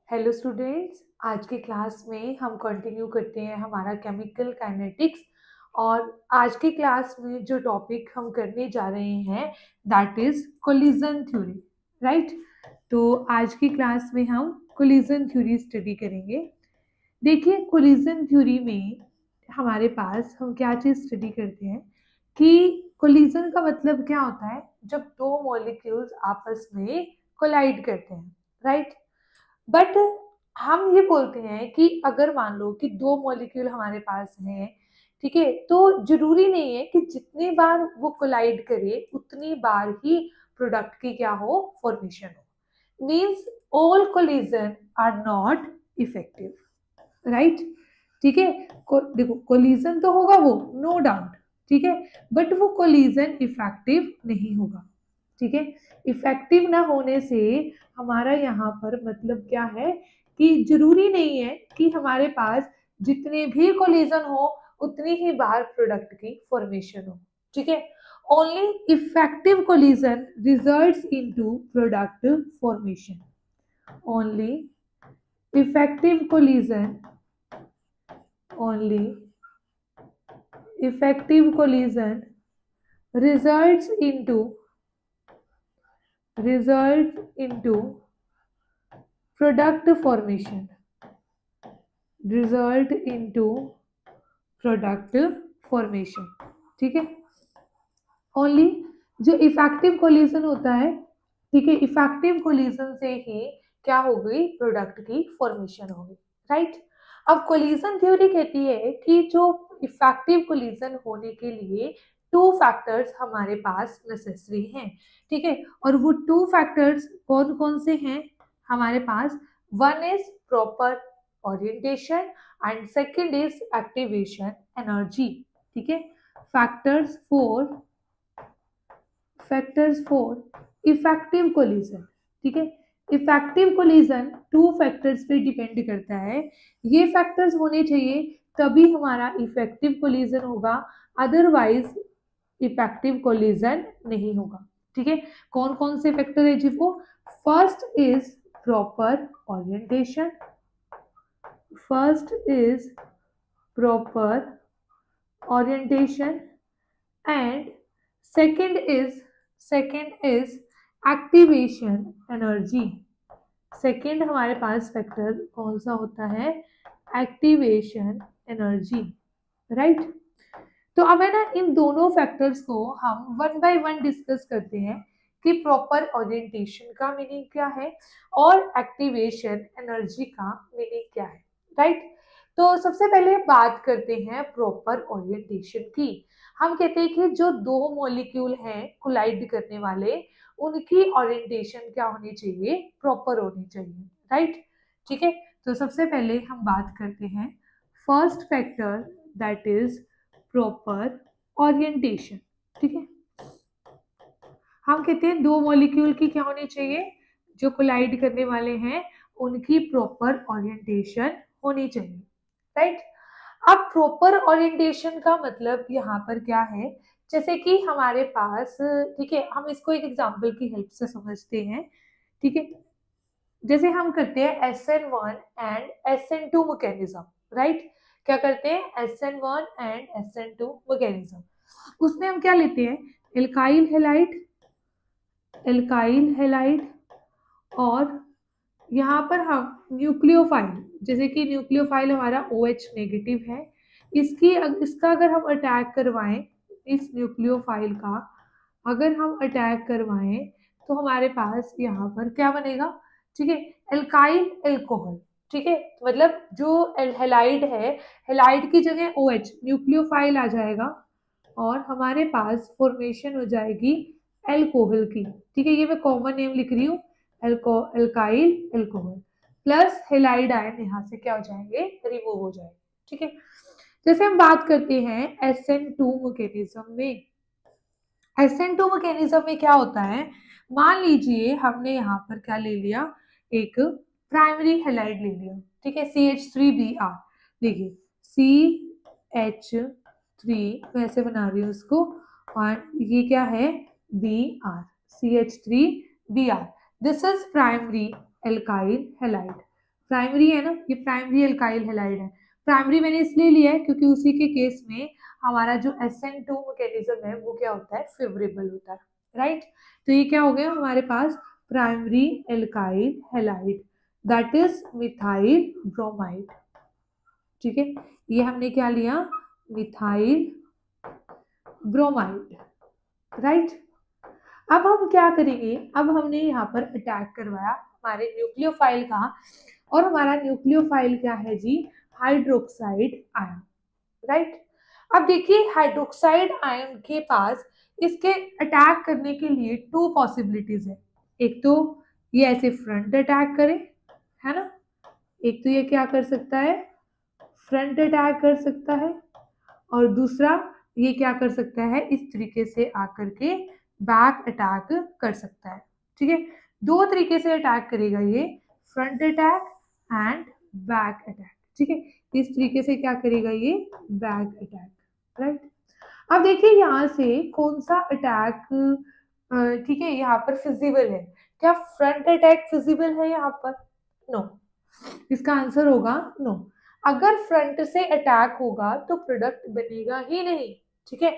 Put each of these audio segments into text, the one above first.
Hello students, आज के class में हम कंटिन्यू करते हैं हमारा केमिकल काइनेटिक्स। और आज के क्लास में जो टॉपिक हम करने जा रहे हैं that is collision theory, right. तो आज की क्लास में हम कोलिजन थ्योरी स्टडी करेंगे। देखिए, कोलिजन थ्योरी में हमारे पास हम क्या चीज़ स्टडी करते हैं कि कोलिजन का मतलब क्या होता है, जब दो मॉलिक्यूल्स आपस में कोलाइड करते हैं, राइट। बट हम ये बोलते हैं कि अगर मान लो कि दो मॉलिक्यूल हमारे पास हैं, ठीक है, तो जरूरी नहीं है कि जितनी बार वो कोलाइड करे उतनी बार ही प्रोडक्ट की क्या हो, फॉर्मेशन हो। Means all collision are not effective, right. ठीक है, देखो कोलिजन तो होगा वो, नो डाउट, ठीक है, बट वो कोलिजन इफेक्टिव नहीं होगा। ठीक है, इफेक्टिव ना होने से हमारा यहाँ पर मतलब क्या है कि जरूरी नहीं है कि हमारे पास जितने भी कोलिजन हो उतनी ही बार प्रोडक्ट की फॉर्मेशन हो। ठीक है, only effective collision results into product formation. Only effective collision only effective collision results into product formation, result into product formation। ठीक है, ओनली जो इफेक्टिव कोलिजन होता है, ठीक है, इफेक्टिव कोलिजन से ही क्या हो गई, प्रोडक्ट की फॉर्मेशन हो गई, राइट। अब कोलिजन थ्योरी कहती है कि जो इफेक्टिव कोलिजन होने के लिए टू फैक्टर्स हमारे पास नेसेसरी हैं। ठीक है, और वो टू फैक्टर्स कौन कौन से हैं हमारे पास? One is proper orientation and second is activation energy. ठीक है, फैक्टर्स फॉर इफेक्टिव कोलिजन। ठीक है, इफेक्टिव कोलिजन टू फैक्टर्स पे डिपेंड करता है। ये फैक्टर्स होने चाहिए तभी हमारा इफेक्टिव कोलिजन होगा, अदरवाइज इफेक्टिव कोलिजन नहीं होगा। ठीक है, कौन कौन से फैक्टर है जी? वो first is proper orientation, first is proper orientation and second is activation energy. Second हमारे पास फैक्टर कौन सा होता है? Activation energy, right. तो अब है ना, इन दोनों फैक्टर्स को हम वन बाय वन डिस्कस करते हैं कि प्रॉपर ओरिएंटेशन का मीनिंग क्या है और एक्टिवेशन एनर्जी का मीनिंग क्या है, राइट। तो सबसे पहले बात करते हैं प्रॉपर ओरिएंटेशन की। हम कहते हैं कि जो दो मॉलिक्यूल हैं कोलाइड करने वाले, उनकी ओरिएंटेशन क्या होनी चाहिए? प्रॉपर होनी चाहिए, राइट। ठीक है, तो सबसे पहले हम बात करते हैं first factor that is proper orientation. ठीक है, हम कहते हैं दो मॉलिक्यूल की क्या होनी चाहिए, जो कोलाइड करने वाले हैं उनकी प्रॉपर ओरिएंटेशन होनी चाहिए, राइट। अब प्रॉपर ओरिएंटेशन का मतलब यहाँ पर क्या है? जैसे कि हमारे पास, ठीक है, हम इसको एक एग्जांपल की हेल्प से समझते हैं। ठीक है, जैसे हम करते हैं SN1 and SN2 mechanism, right. क्या करते हैं? SN1 and SN2 mechanism. उसमें हम क्या लेते हैं? एल्काइल हैलाइड और यहाँ पर हम न्यूक्लियोफाइल, जैसे कि न्यूक्लियोफाइल हमारा OH नेगेटिव है, इसका अगर हम अटैक करवाएं, इस न्यूक्लियोफाइल का अगर हम अटैक करवाएं तो हमारे पास यहाँ पर क्या बनेगा? ठीक है, एल्काइल एल्कोहल। ठीक है, मतलब जो हेलाइड है, हेलाइड की जगह OH न्यूक्लियोफाइल आ जाएगा और हमारे पास फॉर्मेशन हो जाएगी एल्कोहल की। ठीक है, ये मैं कॉमन नेम लिख रही हूँ, alkyl alcohol plus halide ion यहाँ से क्या हो जाएंगे? रिमूव हो जाएंगे। ठीक है, जैसे हम बात करते हैं SN2 मैकेनिज्म में। SN2 मैकेनिज्म में क्या होता है? मान लीजिए हमने यहाँ पर क्या ले लिया, एक प्राइमरी हेलाइड ले लिया। ठीक है, CH3Br। देखिए CH3 वैसे बना रही हूँ उसको, और ये क्या है? Br, CH3Br। This is primary alkyl halide. Primary है ना, ये प्राइमरी एल्काइल हैलाइड है। प्राइमरी मैंने इसलिए लिया है क्योंकि उसी के केस में हमारा जो SN2 मैकेनिज्म है वो क्या होता है, फेवरेबल होता है, राइट। तो ये क्या हो गया हमारे पास, primary alkyl halide, that is methyl bromide. ठीक है, ये हमने क्या लिया, मिथाइल ब्रोमाइड, राइट। अब हम क्या करेंगे, अब हमने यहाँ पर अटैक करवाया हमारे न्यूक्लियोफाइल का, और हमारा न्यूक्लियोफाइल क्या है जी, हाइड्रोक्साइड आयन, राइट। अब देखिए हाइड्रोक्साइड आयन के पास इसके अटैक करने के लिए टू पॉसिबिलिटीज है। एक तो ये ऐसे फ्रंट अटैक करे, है ना, एक तो ये क्या कर सकता है, फ्रंट अटैक कर सकता है, और दूसरा ये क्या कर सकता है, इस तरीके से आकर के बैक अटैक कर सकता है। ठीक है, दो तरीके से अटैक करेगा ये, front attack and back attack. ठीक है, इस तरीके से क्या करेगा ये, बैक अटैक, राइट। अब देखिए यहाँ से कौन सा अटैक, ठीक है, यहाँ पर फिजिबल है, क्या फ्रंट अटैक फिजिबल है यहाँ पर, नो, इसका आंसर होगा नो। अगर फ्रंट से अटैक होगा तो प्रोडक्ट बनेगा ही नहीं। ठीक है,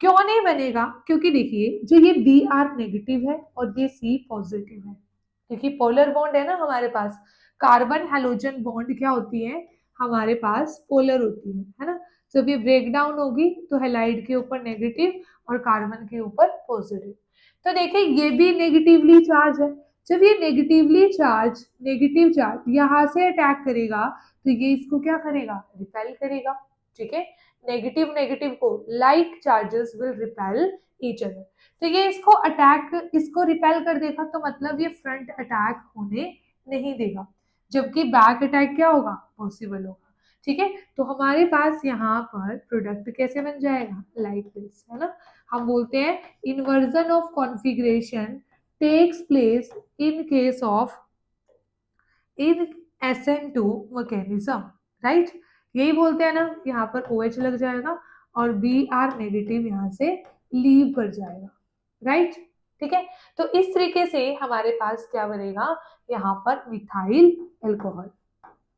क्यों नहीं बनेगा, क्योंकि देखिए जो ये Br नेगेटिव है और ये C पॉजिटिव है, क्योंकि पोलर बॉन्ड है ना हमारे पास, कार्बन हेलोजन बॉन्ड क्या होती है हमारे पास, पोलर होती है ना। जब ये ब्रेक डाउन होगी तो हेलाइड के ऊपर नेगेटिव और कार्बन के ऊपर पॉजिटिव। तो देखिए ये भी नेगेटिवली चार्ज है, जब ये नेगेटिव चार्ज यहाँ से अटैक करेगा तो ये इसको क्या करेगा, रिपेल करेगा। ठीक है, नेगेटिव नेगेटिव को, like charges will repel each other. तो ये इसको रिपेल कर देगा, तो मतलब ये फ्रंट अटैक होने नहीं देगा, जबकि बैक अटैक क्या होगा, पॉसिबल होगा। ठीक है, तो हमारे पास यहाँ पर प्रोडक्ट कैसे बन जाएगा, लाइक दिस, है ना। हम बोलते हैं inversion of configuration takes place in case of in SN2 mechanism, right. यही बोलते हैं ना, यहाँ पर OH लग जाएगा और Br नेगेटिव यहाँ से लीव कर जाएगा, राइट। ठीक है, तो इस तरीके से हमारे पास क्या बनेगा, यहाँ पर मिथाइल एल्कोहल,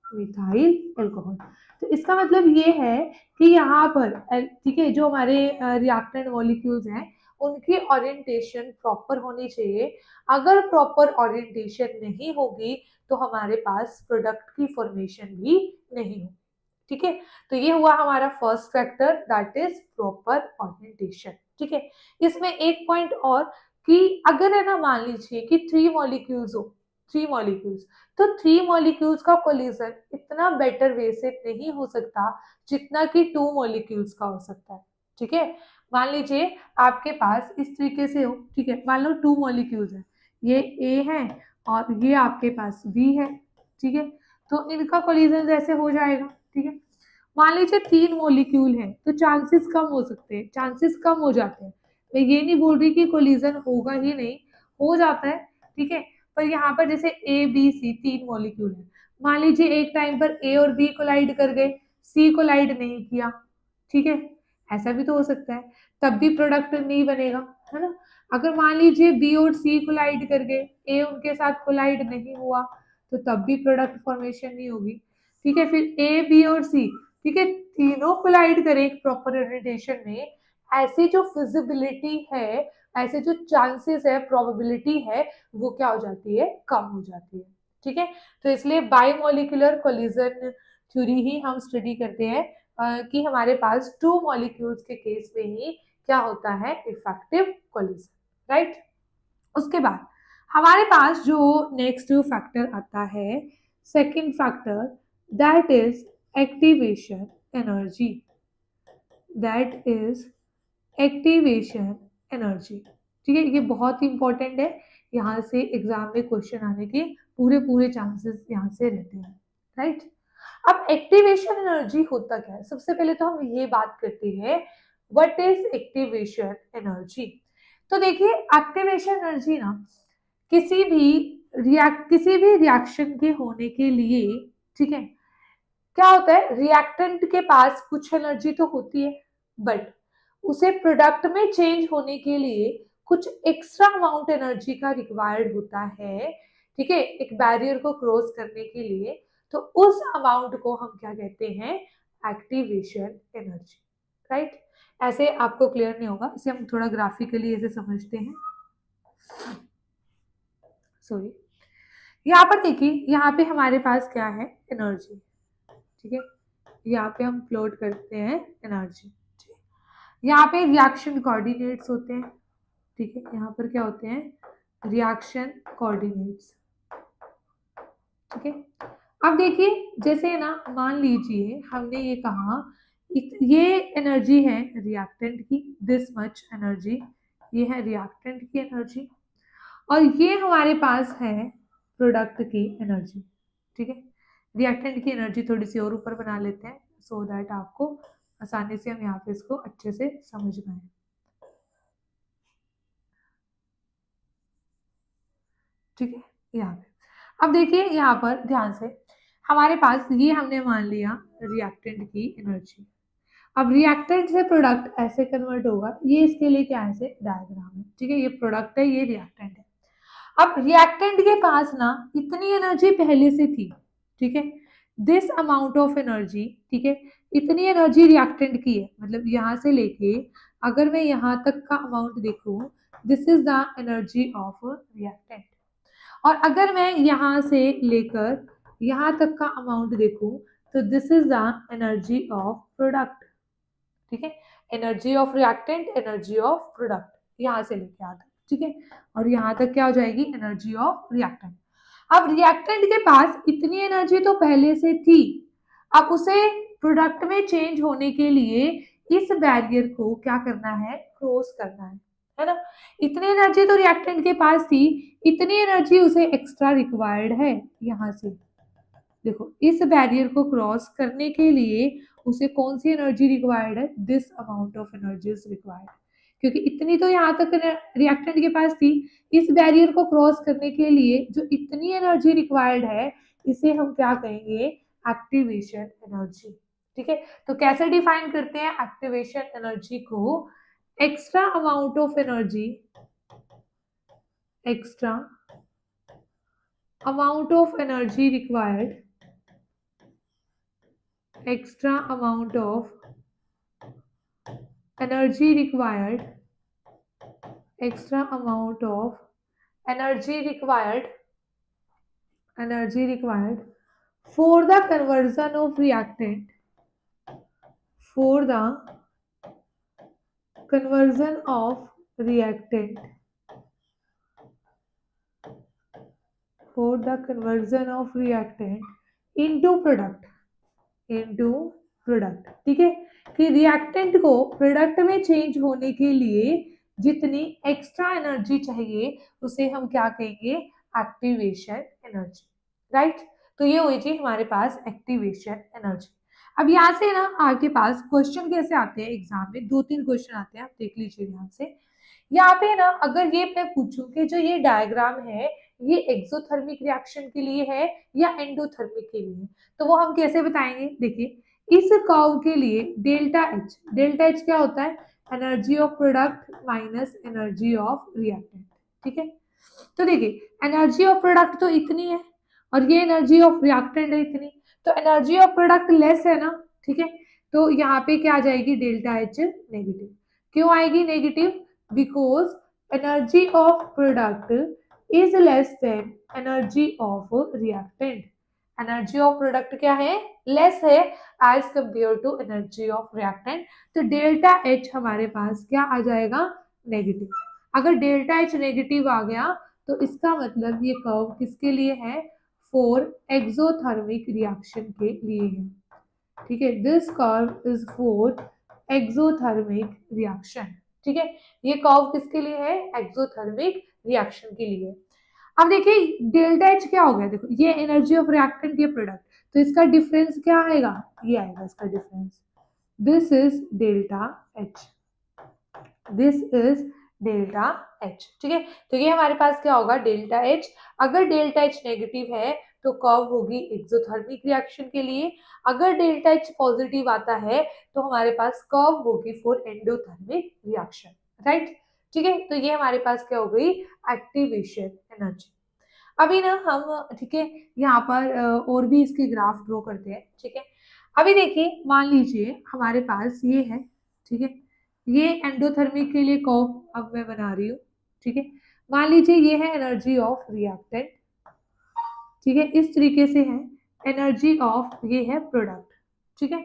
मिथाइल एल्कोहल। तो इसका मतलब ये है कि यहाँ पर ठीक है, जो हमारे रिएक्टेंट मॉलिक्यूल्स हैं उनकी ओरिएंटेशन प्रॉपर होनी चाहिए। अगर प्रॉपर ओरिएंटेशन नहीं होगी तो हमारे पास प्रोडक्ट की फॉर्मेशन भी नहीं होगी। ठीक है, तो ये हुआ हमारा first factor, that is proper orientation. ठीक है, इसमें एक पॉइंट और, कि अगर है ना, मान लीजिए कि 3 मॉलिक्यूल्स हो, 3 मॉलिक्यूल्स, तो 3 मॉलिक्यूल्स का कोलिजन इतना बेटर वे से नहीं हो सकता जितना कि 2 मॉलिक्यूल्स का हो सकता है। ठीक है, मान लीजिए आपके पास इस तरीके से हो, ठीक है, मान लो 2 मॉलिक्यूल्स हैं, ये A है और ये आपके पास B है। ठीक है, तो इनका कोलिजन जैसे हो जाएगा। ठीक है, मान लीजिए 3 मॉलिक्यूल हैं तो चांसेस कम हो सकते हैं, चांसेस कम हो जाते हैं। मैं ये नहीं बोल रही कि कोलिजन होगा ही नहीं, हो जाता है। ठीक है, पर यहाँ पर जैसे A B C 3 मॉलिक्यूल है, मान लीजिए एक टाइम पर A और B कोलाइड कर गए, C कोलाइड नहीं किया। ठीक है, ऐसा भी तो हो सकता है, तब भी प्रोडक्ट नहीं बनेगा, है ना। अगर मान लीजिए B और C कोलाइड कर गए, A उनके साथ कोलाइड नहीं हुआ, तो तब भी प्रोडक्ट फॉर्मेशन नहीं होगी। ठीक है, फिर A B और C, ठीक है, तीनों कोलाइड करें एक प्रॉपर ओरिएंटेशन में, ऐसी जो फिजिबिलिटी है, ऐसे जो चांसेस है, प्रोबेबिलिटी है, वो क्या हो जाती है, कम हो जाती है। ठीक है, तो इसलिए बायोमोलिकुलर कोलिजन थ्योरी ही हम स्टडी करते हैं, कि हमारे पास 2 मॉलिक्यूल्स के केस में ही क्या होता है, इफेक्टिव कोलिजन, राइट। उसके बाद हमारे पास जो नेक्स्ट फैक्टर आता है, second factor, that is activation energy, that is activation energy. ठीक है, ये बहुत इंपॉर्टेंट है, यहाँ से एग्जाम में क्वेश्चन आने के पूरे पूरे चांसेस यहाँ से रहते हैं, राइट। अब एक्टिवेशन एनर्जी होता क्या है, सबसे पहले तो हम ये बात करते हैं व्हाट इज एक्टिवेशन एनर्जी। तो देखिए एक्टिवेशन एनर्जी ना, किसी भी रिएक्शन के होने के लिए, ठीक है, क्या होता है, रिएक्टेंट के पास कुछ एनर्जी तो होती है, बट उसे प्रोडक्ट में चेंज होने के लिए कुछ एक्स्ट्रा अमाउंट एनर्जी का रिक्वायर्ड होता है। ठीक है, एक बैरियर को क्रॉस करने के लिए तो उस अमाउंट को हम क्या कहते हैं, एक्टिवेशन एनर्जी, राइट। ऐसे आपको क्लियर नहीं होगा, इसे हम थोड़ा ग्राफिकली ऐसे समझते हैं। सॉरी, यहाँ पर देखिए, यहाँ पे हमारे पास क्या है, एनर्जी, ठीक है। यहाँ पे हम प्लॉट करते हैं एनर्जी, यहाँ पे रिएक्शन कोऑर्डिनेट्स होते हैं, ठीक है। यहाँ पर क्या होते हैं, रिएक्शन कोऑर्डिनेट्स, ठीक है। अब देखिए, जैसे ना मान लीजिए हमने ये कहा, ये एनर्जी है रिएक्टेंट की, दिस मच एनर्जी, ये है रिएक्टेंट की एनर्जी, और ये हमारे पास है प्रोडक्ट की एनर्जी, ठीक है। रिएक्टेंट की एनर्जी थोड़ी सी और ऊपर बना लेते हैं सो दैट आपको आसानी से हम यहाँ पे इसको अच्छे से समझ पाए, ठीक है। यहाँ पे अब देखिए, यहाँ पर ध्यान से, हमारे पास ये हमने मान लिया रिएक्टेंट की एनर्जी। अब रिएक्टेंट से प्रोडक्ट ऐसे कन्वर्ट होगा, ये इसके लिए क्या है, डायग्राम है, ठीक है। ये प्रोडक्ट है, ये रिएक्टेंट है। अब रिएक्टेंट के पास ना इतनी एनर्जी पहले से थी, ठीक है, दिस अमाउंट ऑफ एनर्जी, ठीक है। इतनी एनर्जी रिएक्टेंट की है, मतलब यहाँ से लेके अगर मैं यहाँ तक का अमाउंट देखूं, this is the energy of reactant. और अगर मैं यहाँ से लेकर यहाँ तक का अमाउंट देखूं, तो this is the energy of product, ठीक है। Energy of reactant, energy of product, यहाँ से लेके आता, ठीक है। और यहाँ तक क्या हो जाएगी, एनर्जी ऑफ रिएक्टेंट। अब रिएक्टेंट के पास इतनी एनर्जी तो पहले से थी, अब उसे प्रोडक्ट में चेंज होने के लिए इस बैरियर को क्या करना है, क्रॉस करना है ना। इतनी एनर्जी तो रिएक्टेंट के पास थी, इतनी एनर्जी उसे एक्स्ट्रा रिक्वायर्ड है। यहाँ से देखो, इस बैरियर को क्रॉस करने के लिए उसे कौन सी एनर्जी रिक्वायर्ड है, this amount of energy is required, क्योंकि इतनी तो यहाँ तक रिएक्टेंट के पास थी। इस बैरियर को क्रॉस करने के लिए जो इतनी एनर्जी रिक्वायर्ड है, इसे हम क्या कहेंगे, एक्टिवेशन एनर्जी, ठीक है। तो कैसे डिफाइन करते हैं एक्टिवेशन एनर्जी को, extra amount of energy, extra amount of energy required, extra amount of energy required, extra amount of energy required, energy required for the conversion of reactant, for the conversion of reactant, for the conversion of reactant into product, into product, ठीक है। कि reactant को product में change होने के लिए जितनी extra energy चाहिए, उसे हम क्या कहेंगे, एक्टिवेशन एनर्जी, राइट। तो ये हुई थी हमारे पास एक्टिवेशन एनर्जी। अब यहाँ से ना आपके पास क्वेश्चन कैसे आते हैं एग्जाम में, 2-3 क्वेश्चन आते हैं, आप देख लीजिए ध्यान से। यहाँ पे ना अगर ये मैं पूछूं कि जो ये डायग्राम है, ये एक्सोथर्मिक रिएक्शन के लिए है या एंडोथर्मिक के लिए, तो वो हम कैसे बताएंगे, देखिए। इस कर्व के लिए डेल्टा एच क्या होता है, energy of product minus energy of reactant, ठीक है। तो देखिए, एनर्जी ऑफ प्रोडक्ट तो इतनी है और ये एनर्जी ऑफ रिएक्टेंट है इतनी, तो एनर्जी ऑफ प्रोडक्ट लेस है ना, ठीक है। तो यहाँ पे क्या आ जाएगी, डेल्टा एच नेगेटिव। क्यों आएगी negative, because energy of product is less than energy of reactant. Energy of product क्या है, लेस है as compare to energy of reactant. तो डेल्टा एच हमारे पास क्या आ जाएगा, नेगेटिव। अगर डेल्टा एच नेगेटिव आ गया तो इसका मतलब ये कर्व किसके लिए है, फॉर एक्सोथर्मिक रिएक्शन के लिए है, ठीक है। This curve is for exothermic reaction, ठीक है। ये कर्व किसके लिए है, एक्सोथर्मिक रिएक्शन के लिए। अब देखिए डेल्टा एच क्या हो गया, देखो ये एनर्जी ऑफ रिएक्टेंट, ये प्रोडक्ट, तो इसका डिफरेंस क्या आएगा, ये आएगा इसका difference, this is delta H, this is delta H, ठीक है। तो ये हमारे पास क्या होगा, डेल्टा एच। अगर डेल्टा एच नेगेटिव है तो कर्व होगी एक्सोथर्मिक रिएक्शन के लिए, अगर डेल्टा एच पॉजिटिव आता है तो हमारे पास कर्व होगी फॉर एंडोथर्मिक रिएक्शन, राइट, ठीक है। तो ये हमारे पास क्या हो गई, एक्टिवेशन एनर्जी। अभी ना हम ठीक है यहाँ पर और भी इसके ग्राफ ड्रॉ करते हैं। ठीक है, अभी देखिए मान लीजिए हमारे पास ये है। ठीक है, ये एंडोथर्मिक के लिए कर्व अब मैं बना रही हूँ। ठीक है, मान लीजिए ये है एनर्जी ऑफ रिएक्टेंट। ठीक है, इस तरीके से है एनर्जी ऑफ, ये है प्रोडक्ट। ठीक है,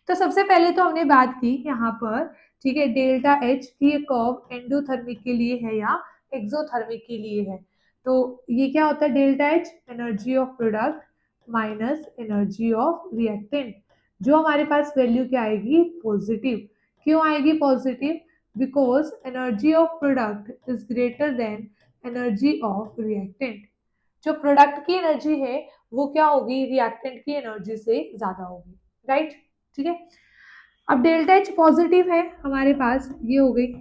तो सबसे पहले तो हमने बात की यहाँ पर। ठीक है, डेल्टा एच की ये कर्व एंडोथर्मिक के लिए है या एक्सोथर्मिक के लिए है। तो ये क्या होता है, delta H energy of product minus energy of reactant, जो हमारे पास वैल्यू क्या आएगी, पॉजिटिव। क्यों आएगी positive, because energy of product is greater than energy of reactant. जो प्रोडक्ट की एनर्जी है वो क्या होगी, रिएक्टेंट की एनर्जी से ज्यादा होगी। राइट, ठीक है। अब डेल्टा एच पॉजिटिव है हमारे पास, ये हो गई।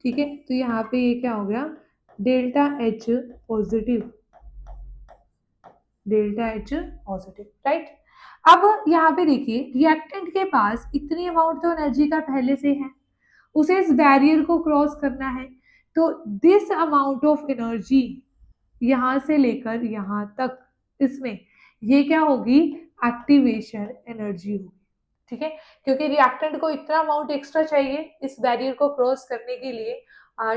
ठीक है, तो यहाँ पे ये क्या हो गया, delta H positive, delta H positive. Right, अब यहाँ पे देखिए रिएक्टेंट के पास इतनी अमाउंट तो एनर्जी का पहले से है, उसे इस बैरियर को क्रॉस करना है। तो दिस अमाउंट ऑफ एनर्जी यहां से लेकर यहां तक, इसमें ये क्या होगी, एक्टिवेशन एनर्जी होगी। ठीक है, क्योंकि रिएक्टेंट को इतना अमाउंट एक्स्ट्रा चाहिए इस बैरियर को क्रॉस करने के लिए।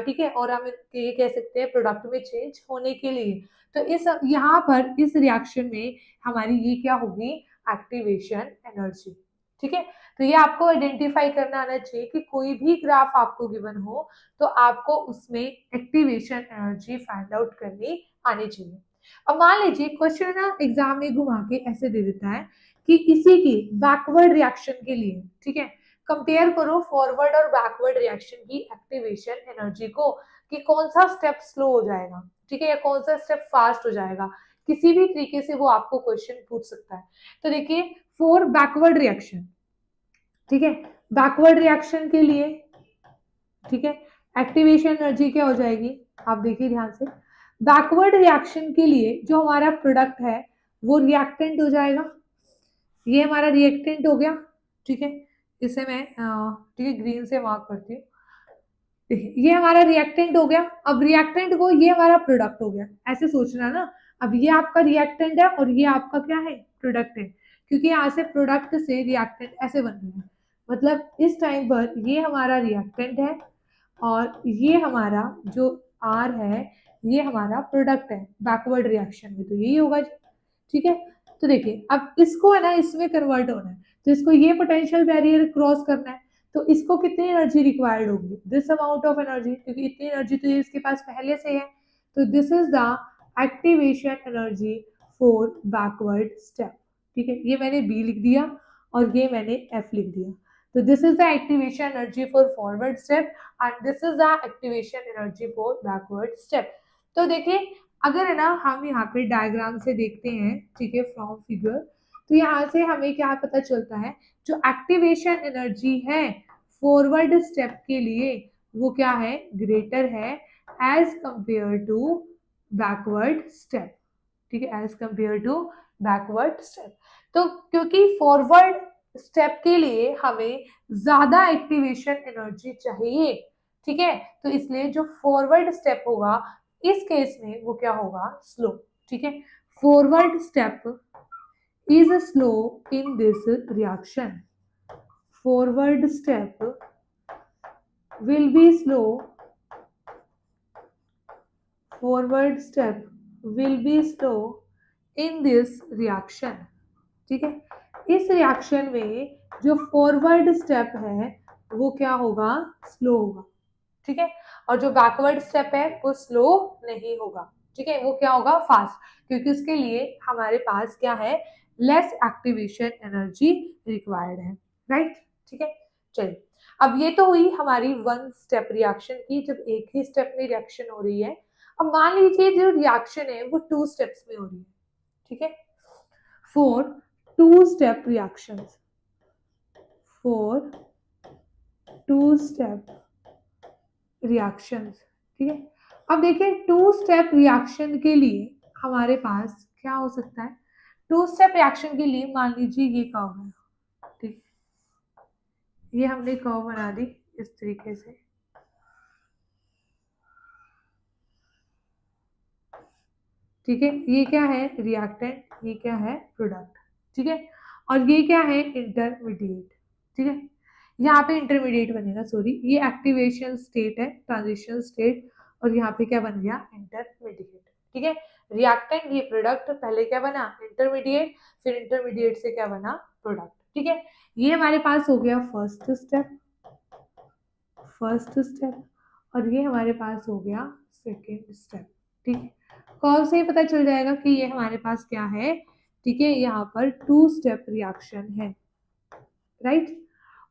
ठीक है, और हम ये कह सकते हैं प्रोडक्ट में चेंज होने के लिए। तो इस यहाँ पर इस रिएक्शन में हमारी ये क्या होगी, एक्टिवेशन एनर्जी। ठीक है, तो ये आपको आइडेंटिफाई करना आना चाहिए कि कोई भी ग्राफ आपको गिवन हो तो आपको उसमें एक्टिवेशन एनर्जी फाइंड आउट करनी आनी चाहिए। अब मान लीजिए क्वेश्चन ना एग्जाम में घुमा के ऐसे दे देता है कि इसी की बैकवर्ड रिएक्शन के लिए, ठीक है, कंपेयर करो फॉरवर्ड और बैकवर्ड रिएक्शन की एक्टिवेशन एनर्जी को, कि कौन सा स्टेप स्लो हो जाएगा, ठीक है, या कौन सा स्टेप फास्ट हो जाएगा। किसी भी तरीके से वो आपको क्वेश्चन पूछ सकता है। तो देखिए फॉर बैकवर्ड रिएक्शन, ठीक है, बैकवर्ड रिएक्शन के लिए, ठीक है, एक्टिवेशन एनर्जी क्या हो जाएगी, आप देखिए ध्यान से। बैकवर्ड रिएक्शन के लिए जो हमारा प्रोडक्ट है वो रिएक्टेंट हो जाएगा, ये हमारा रिएक्टेंट हो गया। ठीक है, इसे मैं ठीक है ग्रीन से मार्क करती हूँ। ये हमारा रिएक्टेंट हो गया। अब रिएक्टेंट को ये हमारा प्रोडक्ट हो गया, ऐसे सोचना ना। अब ये आपका रिएक्टेंट है और ये आपका क्या है, प्रोडक्ट है, क्योंकि यहाँ से प्रोडक्ट से रिएक्टेंट ऐसे बन रहे हैं। मतलब इस टाइम पर ये हमारा रिएक्टेंट है और ये हमारा जो आर है ये हमारा प्रोडक्ट है बैकवर्ड रिएक्शन में, तो यही होगा जी। ठीक है, तो देखिए अब इसको है ना इसमें कन्वर्ट होना है, तो इसको ये पोटेंशियल बैरियर क्रॉस करना है। तो इसको कितनी एनर्जी रिक्वायर्ड होगी, दिस अमाउंट ऑफ एनर्जी, क्योंकि इतनी एनर्जी तो ये इसके पास पहले से है। तो this is the activation energy for backward step. ठीक है, ये मैंने बी लिख दिया और ये मैंने एफ लिख दिया। तो this is the activation energy for forward step and this is the activation energy for backward step. तो देखिए अगर है ना हम यहाँ पे डायग्राम से देखते हैं, ठीक है, फ्रॉम फिगर, तो यहाँ से हमें क्या पता चलता है, जो एक्टिवेशन एनर्जी है फॉरवर्ड स्टेप के लिए वो क्या है, ग्रेटर है as compare to backward step. ठीक है, as compare to backward step. तो क्योंकि फॉरवर्ड स्टेप के लिए हमें ज्यादा एक्टिवेशन एनर्जी चाहिए, ठीक है, तो इसलिए जो फॉरवर्ड स्टेप होगा इस केस में वो क्या होगा, स्लो। ठीक है, forward step is slow in this reaction, forward step will be slow, forward step will be slow in this reaction। ठीक है, इस रिएक्शन में जो फॉरवर्ड स्टेप है वो क्या होगा, स्लो होगा। ठीक है, और जो बैकवर्ड स्टेप है वो स्लो नहीं होगा। ठीक है, वो क्या होगा, फास्ट, क्योंकि उसके लिए हमारे पास क्या है, लेस एक्टिवेशन एनर्जी रिक्वायर्ड है। राइट, ठीक है, चलिए अब ये तो हुई हमारी वन स्टेप रिएक्शन की, जब एक ही स्टेप में रिएक्शन हो रही है। अब मान लीजिए जो रिएक्शन है वो टू स्टेप्स में हो रही है। ठीक है, for two step reactions, for two step reactions. ठीक है, अब देखिए टू स्टेप रिएक्शन के लिए हमारे पास क्या हो सकता है, टू स्टेप रिएक्शन के लिए मान लीजिए ये कर्व है। ठीक, ये हमने कर्व बना दी इस तरीके से। ठीक है, ये क्या है रिएक्टेंट, ये क्या है प्रोडक्ट, ठीक है, और ये क्या है इंटरमीडिएट, ठीक है, यहाँ पे इंटरमीडिएट बनेगा, सॉरी, ये एक्टिवेशन स्टेट है, ट्रांजिशन स्टेट, और यहाँ पे क्या बन गया इंटरमीडिएट, ठीक है, रिएक्टेंट ये प्रोडक्ट, पहले क्या बना इंटरमीडिएट, फिर इंटरमीडिएट से क्या बना प्रोडक्ट, ठीक है, ये हमारे पास हो गया फर्स्ट स्टेप, और ये हमारे पास हो गया सेकेंड स्टेप, ठीक है, कौन से ही पता चल जाएगा कि ये हमारे पास क्या है, ठीक है, यहाँ पर टू स्टेप रिएक्शन है, राइट।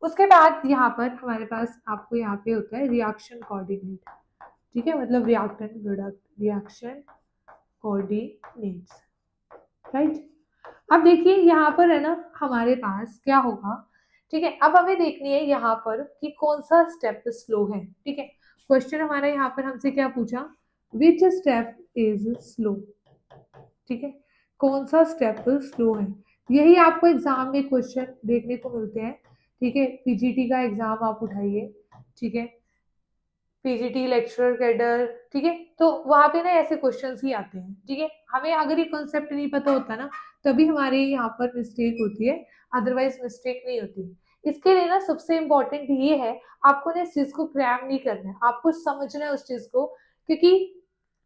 उसके बाद यहाँ पर हमारे पास आपको यहाँ पे होता है रिएक्शन कोऑर्डिनेट, ठीक है, मतलब reactant product reaction coordinates, right. अब देखिए यहाँ पर है ना हमारे पास क्या होगा, ठीक है, अब हमें देखनी है यहाँ पर कि कौन सा स्टेप स्लो है, ठीक है, क्वेश्चन हमारा यहाँ पर हमसे क्या पूछा, विच स्टेप इज स्लो, ठीक है, कौन सा स्टेप स्लो है, यही आपको एग्जाम में क्वेश्चन देखने को मिलते हैं, ठीक है, पीजीटी का एग्जाम आप उठाइए, ठीक है, पीजीटी लेक्चरर कैडर, ठीक है, तो वहां पे ना ऐसे क्वेश्चंस ही आते हैं, ठीक है, हमें अगर ये कॉन्सेप्ट नहीं पता होता ना तभी हमारे यहाँ पर मिस्टेक होती है, अदरवाइज मिस्टेक नहीं होती। इसके लिए ना सबसे इम्पोर्टेंट ये है, आपको ना इस चीज को क्रैम नहीं करना है, आपको समझना है उस चीज को, क्योंकि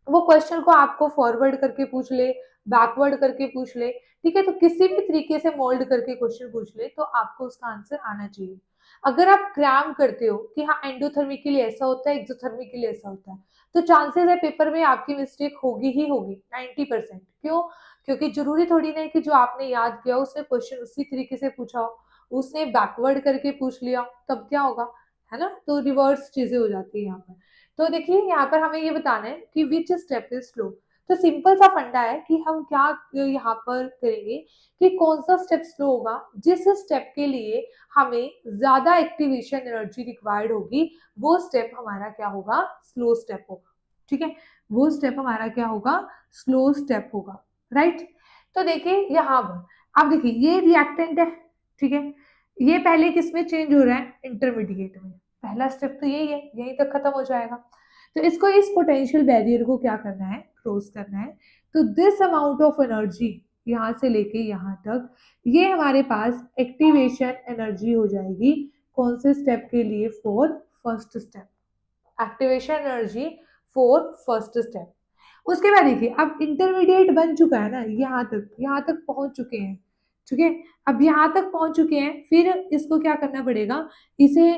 वो क्वेश्चन को आपको फॉरवर्ड करके पूछ ले, बैकवर्ड करके पूछ ले, ठीक है, तो किसी भी तरीके से मोल्ड करके क्वेश्चन पूछ ले तो आपको उसका आंसर आना चाहिए। अगर आप क्रैम करते हो कि हाँ एंडोथर्मिक के लिए ऐसा होता है, एक्सोथर्मिक के लिए ऐसा होता है, तो चांसेस है पेपर में आपकी मिस्टेक होगी ही होगी 90%। क्यों? क्योंकि जरूरी थोड़ी ना है कि जो आपने याद किया उसने क्वेश्चन उसी तरीके से पूछा हो, उसने बैकवर्ड करके पूछ लिया तब क्या होगा, है ना, तो रिवर्स चीजें हो जाती है यहाँ पर। तो देखिए यहाँ पर हमें ये बताना है कि विच स्टेप इज स्लो, तो सिंपल सा फंडा है कि हम क्या यहाँ पर करेंगे कि कौन सा स्टेप स्लो होगा, जिस स्टेप के लिए हमें ज्यादा एक्टिवेशन एनर्जी रिक्वायर्ड होगी वो स्टेप हमारा क्या होगा, स्लो स्टेप होगा, ठीक है, वो स्टेप हमारा क्या होगा, स्लो स्टेप होगा, राइट। तो देखिए यहाँ पर अब देखिए ये रिएक्टेंट है, ठीक है, ये पहले किस में चेंज हो रहा है, इंटरमीडिएट में, पहला स्टेप तो यही है, यहीं तक खत्म हो जाएगा, तो इसको इस पोटेंशियल बैरियर को क्या करना है, क्रॉस करना है, तो दिस अमाउंट ऑफ एनर्जी यहाँ से लेके यहाँ तक, ये हमारे पास एक्टिवेशन एनर्जी हो जाएगी कौन से स्टेप के लिए, for first step, activation energy for first step. उसके बाद देखिए अब इंटरमीडिएट बन चुका है ना, यहाँ तक पहुंच चुके हैं, ठीक है, अब यहाँ तक पहुंच चुके हैं, फिर इसको क्या करना पड़ेगा, इसे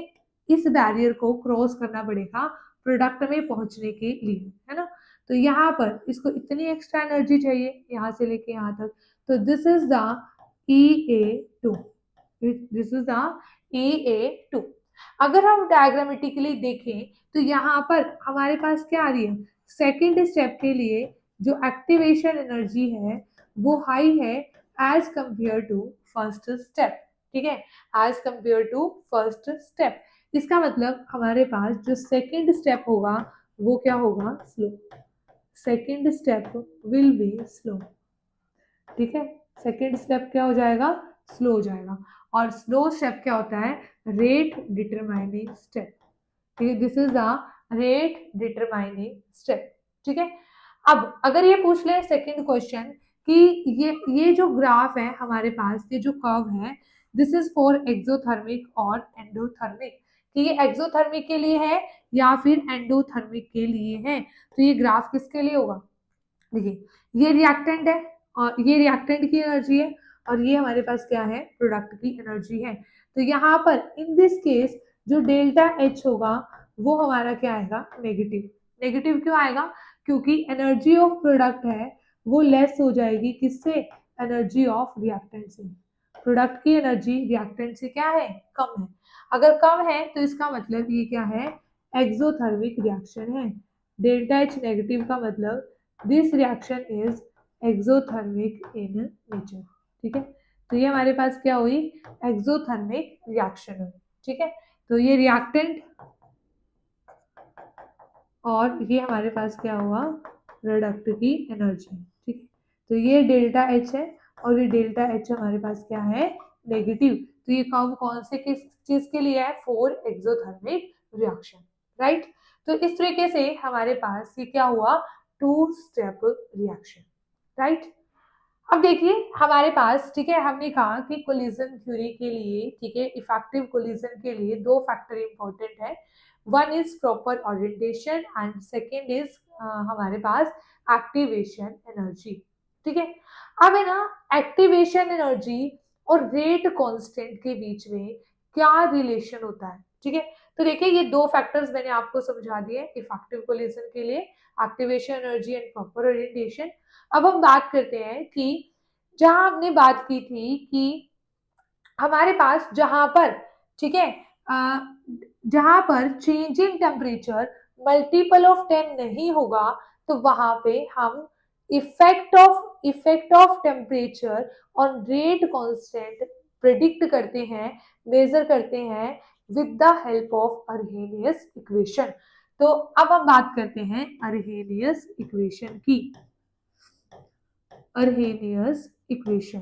इस बैरियर को क्रॉस करना पड़ेगा प्रोडक्ट में पहुंचने के लिए, है ना, तो यहाँ पर इसको इतनी एक्स्ट्रा एनर्जी चाहिए यहाँ से लेके यहाँ तक, तो this is the EA2, this is the EA2। अगर हम डायग्रामेटिकली देखें तो यहाँ पर हमारे पास क्या आ रही है, सेकेंड स्टेप के लिए जो एक्टिवेशन एनर्जी है वो हाई है as compare to first step, ठीक है, as compare to first step, इसका मतलब हमारे पास जो सेकेंड स्टेप होगा वो क्या होगा, slow, second step will be slow, ठीक है, सेकेंड स्टेप क्या हो जाएगा, स्लो हो जाएगा, और स्लो स्टेप क्या होता है, रेट डिटरमाइनिंग स्टेप, ठीक है, this is the rate determining step, ठीक है। अब अगर ये पूछ ले सेकंड क्वेश्चन कि ये जो ग्राफ है हमारे पास, ये जो कर्व है, दिस इज फॉर एक्सोथर्मिक और एंडोथर्मिक, कि ये एक्सोथर्मिक के लिए है या फिर एंडोथर्मिक के लिए है, तो ये ग्राफ किसके लिए होगा, देखिए ये रिएक्टेंट है और ये रिएक्टेंट की एनर्जी है, और ये हमारे पास क्या है, प्रोडक्ट की एनर्जी है, तो यहाँ पर इन दिस केस जो डेल्टा एच होगा वो हमारा क्या आएगा, नेगेटिव, नेगेटिव क्यों आएगा, क्योंकि एनर्जी ऑफ प्रोडक्ट है वो लेस हो जाएगी किससे, एनर्जी ऑफ रिएक्टेंट से, प्रोडक्ट की एनर्जी रिएक्टेंट से क्या है, कम है, अगर कम है तो इसका मतलब ये क्या है, एक्सोथर्मिक रिएक्शन है, डेल्टा एच नेगेटिव का मतलब this reaction is exothermic in nature, ठीक है, तो ये हमारे पास क्या हुई, एक्सोथर्मिक रिएक्शन हुई, ठीक है, तो ये रिएक्टेंट और ये हमारे पास क्या हुआ, प्रोडक्ट की एनर्जी, ठीक है, तो ये डेल्टा एच है और ये डेल्टा एच हमारे पास क्या है, नेगेटिव, तो ये कर्व कौन से किस चीज के लिए है, फॉर एक्सोथर्मिक रिएक्शन, राइट। तो इस तरीके से हमारे पास ये क्या हुआ, टू स्टेप रिएक्शन, राइट। अब देखिए हमारे पास, ठीक है, हमने कहा कि कोलिजन थ्योरी के लिए, ठीक है, इफेक्टिव कोलिजन के लिए दो फैक्टर इंपॉर्टेंट है। One is proper orientation and second is हमारे पास एक्टिवेशन एनर्जी। ठीक है, अब है ना, एक्टिवेशन एनर्जी और रेट कांस्टेंट के बीच में क्या रिलेशन होता है। ठीक है, तो देखिए ये दो फैक्टर्स मैंने आपको समझा दिए इफेक्टिव कोलिजन के लिए, activation energy and proper orientation. अब हम बात करते हैं कि जहां हमने बात की थी कि हमारे पास जहां पर, ठीक है, अ, जहां पर change in temperature multiple of 10 नहीं होगा, तो वहां पे हम effect of temperature on rate constant predict करते हैं, मेजर करते हैं with the help of Arrhenius equation. तो अब हम बात करते हैं अर्हेनियस इक्वेशन की। अर्हेनियस इक्वेशन,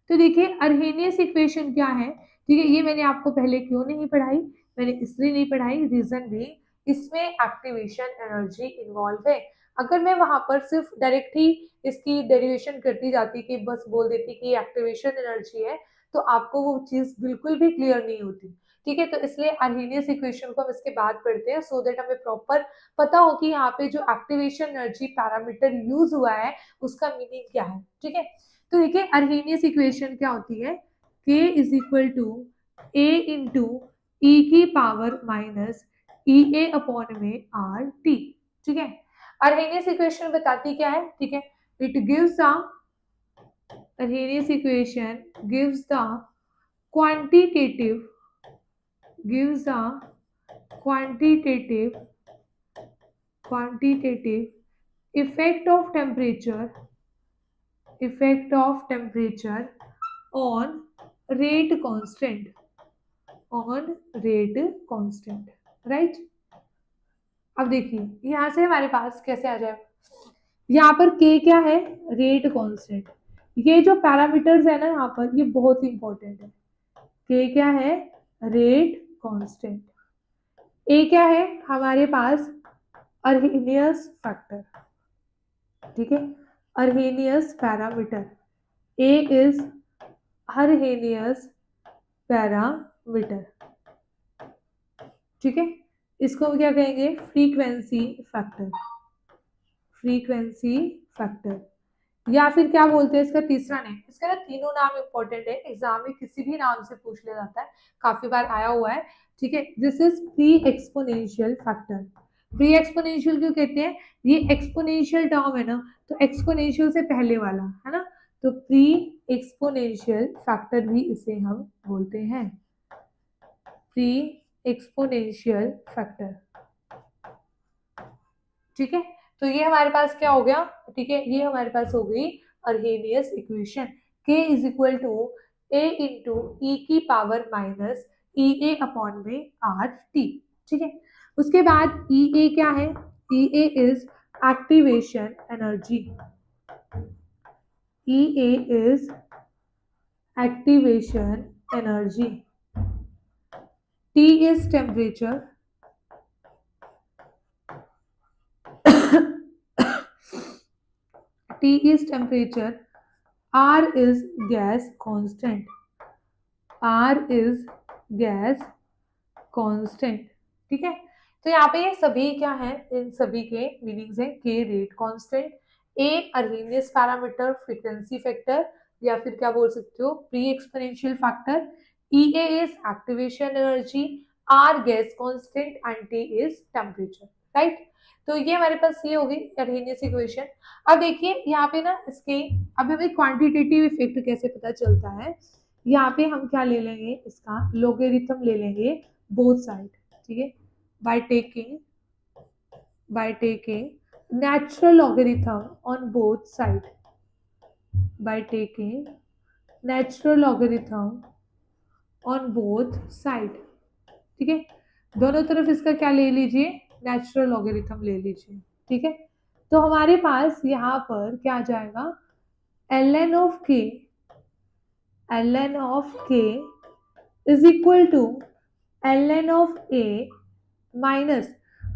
तो देखिए अर्हेनियस इक्वेशन क्या है। ठीक है, ये मैंने आपको पहले क्यों नहीं पढ़ाई, मैंने इसलिए नहीं पढ़ाई, रीजन भी इसमें एक्टिवेशन एनर्जी इन्वॉल्व है। अगर मैं वहां पर सिर्फ डायरेक्ट ही इसकी डेरिवेशन करती जाती कि बस बोल देती कि एक्टिवेशन एनर्जी है, तो आपको वो चीज बिल्कुल भी क्लियर नहीं होती। ठीक है, तो इसलिए अर्हेनियस इक्वेशन को हम इसके बाद पढ़ते हैं सो दैट हमें प्रॉपर पता हो कि यहाँ पे जो एक्टिवेशन एनर्जी पैरामीटर यूज हुआ है उसका मीनिंग क्या है। ठीक है, तो देखिए अर्हेनियस इक्वेशन क्या होती है, k is equal to A into E की power minus E A upon में आर टी। ठीक है, अर्हेनियस इक्वेशन बताती क्या है, ठीक है, it gives the Arrhenius equation gives the quantitative gives the quantitative effect of temperature on rate constant, right. अब देखिए यहां से हमारे पास कैसे आ जाए, यहाँ पर k क्या है, रेट कांस्टेंट। ये जो पैरामीटर्स है ना यहाँ पर, ये बहुत इंपॉर्टेंट है। k क्या है, रेट कांस्टेंट। a क्या है हमारे पास, अर्हेनियस फैक्टर। ठीक है, अर्हेनियस पैरामीटर, a इज अर्हेनियस पैरामीटर। ठीक है, इसको हम क्या कहेंगे, फ्रीक्वेंसी फैक्टर, या फिर क्या बोलते हैं इसका तीसरा नेम। इसका ना तीनों नाम इंपॉर्टेंट है, एग्जाम में किसी भी नाम से पूछ लिया जाता है, काफी बार आया हुआ है। ठीक है, this is pre exponential factor. Pre exponential क्यों कहते हैं, ये एक्सपोनेंशियल टर्म है ना, तो एक्सपोनेंशियल से पहले वाला है ना, तो प्री एक्सपोनेंशियल फैक्टर भी इसे हम बोलते हैं, प्री एक्सपोनेंशियल फैक्टर। ठीक है, तो ये हमारे पास क्या हो गया, ठीक है, ये हमारे पास हो गई Arrhenius equation, k is equal to A into E की power minus E A upon में आर टी। ठीक है, उसके बाद ई ए क्या है, E A is activation energy, E A is activation energy, T is temperature, T is temperature, R is gas constant, R is gas constant। ठीक है, तो यहाँ पे ये सभी क्या है, इन सभी के मीनिंग्स हैं, K rate constant, A Arrhenius parameter frequency factor, या फिर क्या बोल सकते हो pre exponential factor, EA is activation energy, R gas constant and T is temperature, right. तो ये हमारे पास ये होगी अर्हेनियस इक्वेशन। अब देखिए यहाँ पे ना इसके, अब हमें क्वांटिटेटिव इफेक्ट कैसे पता चलता है, यहाँ पे हम क्या ले लेंगे, इसका लोगेरिथम ले लेंगे बोथ साइड। ठीक है, by taking natural logarithm on both side, by taking natural logarithm on both side. ठीक है, दोनों तरफ इसका क्या ले लीजिए, नेचुरल लॉगरिथम ले लीजिए। ठीक है, तो हमारे पास यहाँ पर क्या आ जाएगा, ln of k is equal to ln of a minus,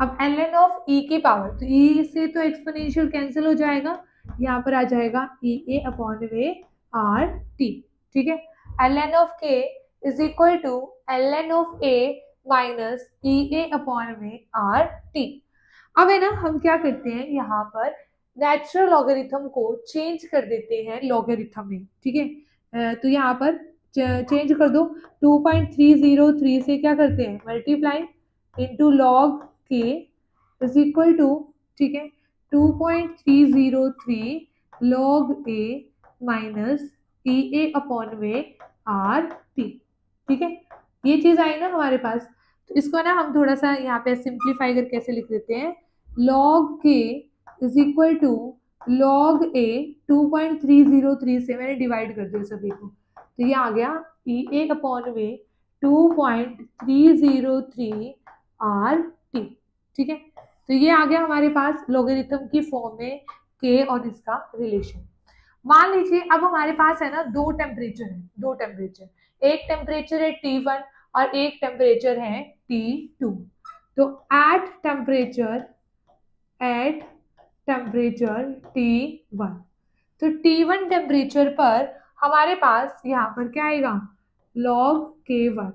अब ln of e की पावर, तो e से तो एक्सपोनेंशियल कैंसिल हो जाएगा, यहाँ पर आ जाएगा ई ए अपॉन में आर टी, ठीक है। ln of k is equal to ln of a minus E A upon में आर टी। अब है ना, हम क्या करते हैं यहाँ पर नेचुरल लॉगरिथम को चेंज कर देते हैं लॉगरिथम में, ठीक है। तो यहाँ पर चेंज कर दो, 2.303 से क्या करते हैं मल्टीप्लाई इनटू लॉग के इज इक्वल टू, ठीक है, 2.303 log A minus E A upon में आर टी, ठीक है। ये चीज आई ना हमारे पास। तो इसको ना हम थोड़ा सा यहाँ पे सिंप्लीफाई करके ऐसे लिख देते हैं, log k is equal to log a 2.303 से मैंने डिवाइड कर दिया सभी को, तो ये आ गया ई ए अपॉन में 2.303 आर टी, ठीक है। तो ये आ गया हमारे पास लॉगरिथम की फॉर्म में k और इसका रिलेशन। मान लीजिए अब हमारे पास है ना दो टेम्परेचर है, दो टेम्परेचर, एक टेम्परेचर है T1 और एक टेम्परेचर है T2। तो एट टेम्परेचर T1, तो T1 टेम्परेचर पर हमारे पास यहाँ पर क्या आएगा log K1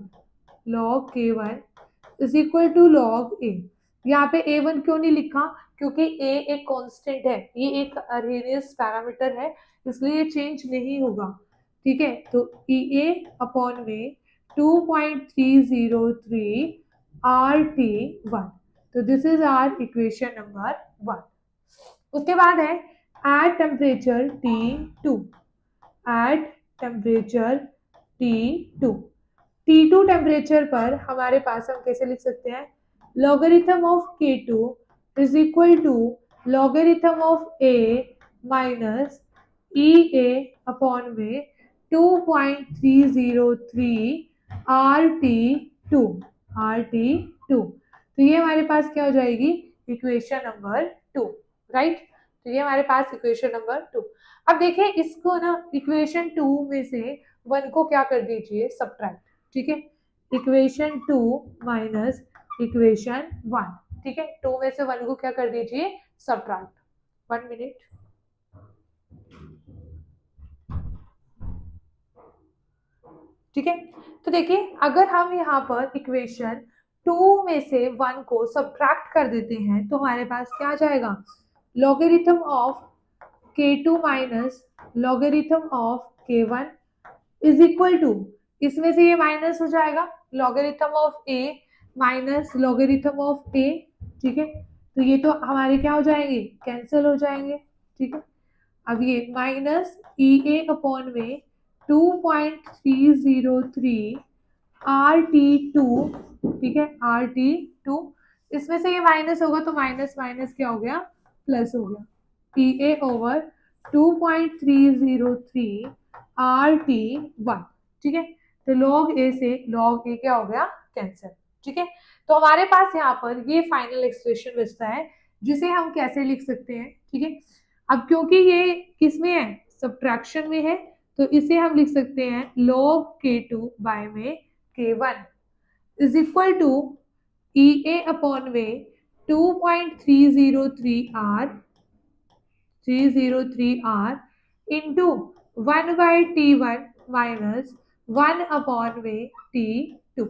is equal to log A। यहाँ पे A1 क्यों नहीं लिखा, क्योंकि A एक कांस्टेंट है, ये एक अरेनियस पैरामीटर है, इसलिए ये चेंज नहीं होगा, ठीक है। तो ई ए अपॉन में 2.303 RT1, तो this is our equation number 1। उसके बाद है at temperature T2, at temperature T2, T2 temperature पर हमारे पास हम कैसे लिख सकते हैं, logarithm of K2 is equal to logarithm of A minus E A upon में 2.303 RT2, तो ये हमारे पास क्या हो जाएगी इक्वेशन नंबर 2, राइट। तो ये हमारे पास इक्वेशन नंबर 2। अब देखिए इसको ना इक्वेशन 2 में से 1 को क्या कर दीजिए सब्ट्रैक्ट, ठीक है, इक्वेशन 2 माइनस इक्वेशन 1, ठीक है, 2 में से 1 को क्या कर दीजिए सब्ट्रैक्ट। 1 मिनट, ठीक है। तो देखिए अगर हम यहाँ पर इक्वेशन 2 में से 1 को सब्ट्रैक्ट कर देते हैं तो हमारे पास क्या आ जाएगा, logarithm of K2 minus logarithm of K1 is equal to, इसमें से ये माइनस हो जाएगा logarithm of A minus logarithm of A, ठीक है। तो ये तो हमारे क्या हो जाएंगे कैंसिल हो जाएंगे, ठीक है। अब ये माइनस ई ए अपॉन में 2.303 RT2, ठीक है, RT2, इसमें से ये माइनस होगा तो माइनस माइनस क्या हो गया प्लस हो गया, ई ए ओवर 2.303 RT1, ठीक है। तो log A से log A क्या हो गया कैंसिल, ठीक है। तो हमारे पास यहाँ पर ये फाइनल एक्सप्रेशन बचता है जिसे हम कैसे लिख सकते हैं, ठीक है। अब क्योंकि ये किसमें है सब्ट्रैक्शन में है, तो इसे हम लिख सकते हैं log K2 बाय में K1 is equal to E A upon में 2.303R into 1 bye T1 minus 1 upon में T2,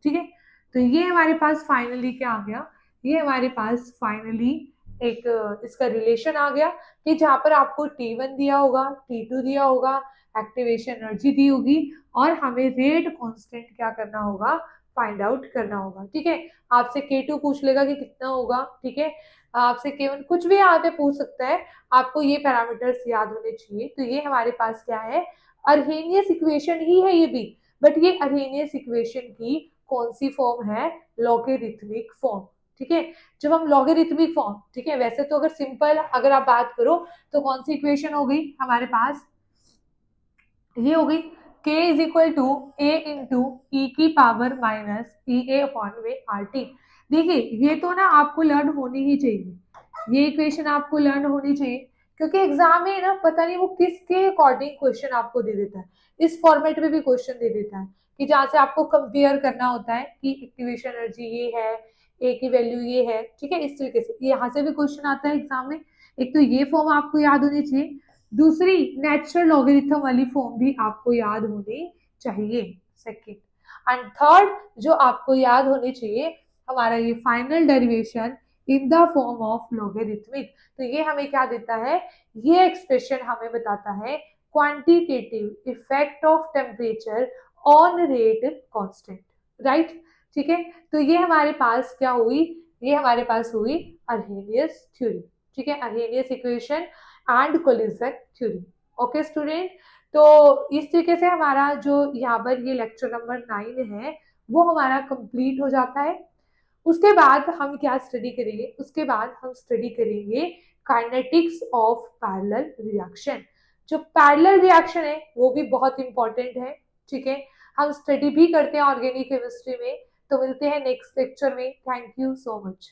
ठीक है। तो ये हमारे पास फाइनली क्या आ गया, ये हमारे पास फाइनली एक इसका रिलेशन आ गया कि जहां पर आपको T1 दिया होगा, T2 दिया होगा, एक्टिवेशन एनर्जी दी होगी और हमें रेट कांस्टेंट क्या करना होगा फाइंड आउट करना होगा, ठीक है। आपसे K2 पूछ लेगा कि कितना होगा, ठीक है, आपसे K1 कुछ भी यहाँ पे पूछ सकता है, आपको ये पैरामीटर्स याद होने चाहिए। तो ये हमारे पास क्या है अर्हेनियस इक्वेशन ही है ये भी, बट ये अर्हेनियस इक्वेशन की कौन सी फॉर्म है लॉगरिथमिक फॉर्म, ठीक है। जब हम लॉगरिथमिक फॉर्म, ठीक है, वैसे तो अगर सिंपल अगर आप बात करो तो कौन सी इक्वेशन हो गई हमारे पास, ये हो गई k is equal to a into E की power minus E A upon में आर टी। देखिए ये तो ना आपको लर्न होनी ही चाहिए, ये इक्वेशन आपको लर्न होनी चाहिए, क्योंकि एग्जाम में ना पता नहीं वो किसके अकॉर्डिंग क्वेश्चन आपको दे देता है, इस फॉर्मेट में भी क्वेश्चन दे देता है कि जहाँ से आपको कंपेयर करना होता है कि एक्टिवेशन एनर्जी ये है, ए की वैल्यू ये है, ठीक है, इस तरीके से यहाँ से भी क्वेश्चन आता है एग्जाम में एक तो ये फॉर्म आपको याद होनी चाहिए, दूसरी नेचुरल लॉगरिथम वाली फॉर्म भी आपको याद होनी चाहिए, सेकंड। एंड थर्ड जो आपको याद होनी चाहिए, हमारा ये final derivation in the form of logarithmic. तो ये हमें क्या देता है, ये एक्सप्रेशन हमें बताता है quantitative effect of temperature on rate constant, right. ठीक है, तो ये हमारे पास क्या हुई, ये हमारे पास हुई अर्हेनियस थ्योरी। ठीक है, Arrhenius equation and collision theory. Okay student, तो इस तरीके से हमारा जो यहाँ पर ये लेक्चर नंबर 9 है वो हमारा कंप्लीट हो जाता है। उसके बाद हम क्या स्टडी करेंगे, उसके बाद हम स्टडी करेंगे काइनेटिक्स ऑफ पैरेलल रिएक्शन। जो पैरेलल रिएक्शन है वो भी बहुत इंपॉर्टेंट है। ठीक है, हम स्टडी भी करते हैं ऑर्गेनिक केमिस्ट्री में। तो मिलते हैं नेक्स्ट लेक्चर में। Thank you so much.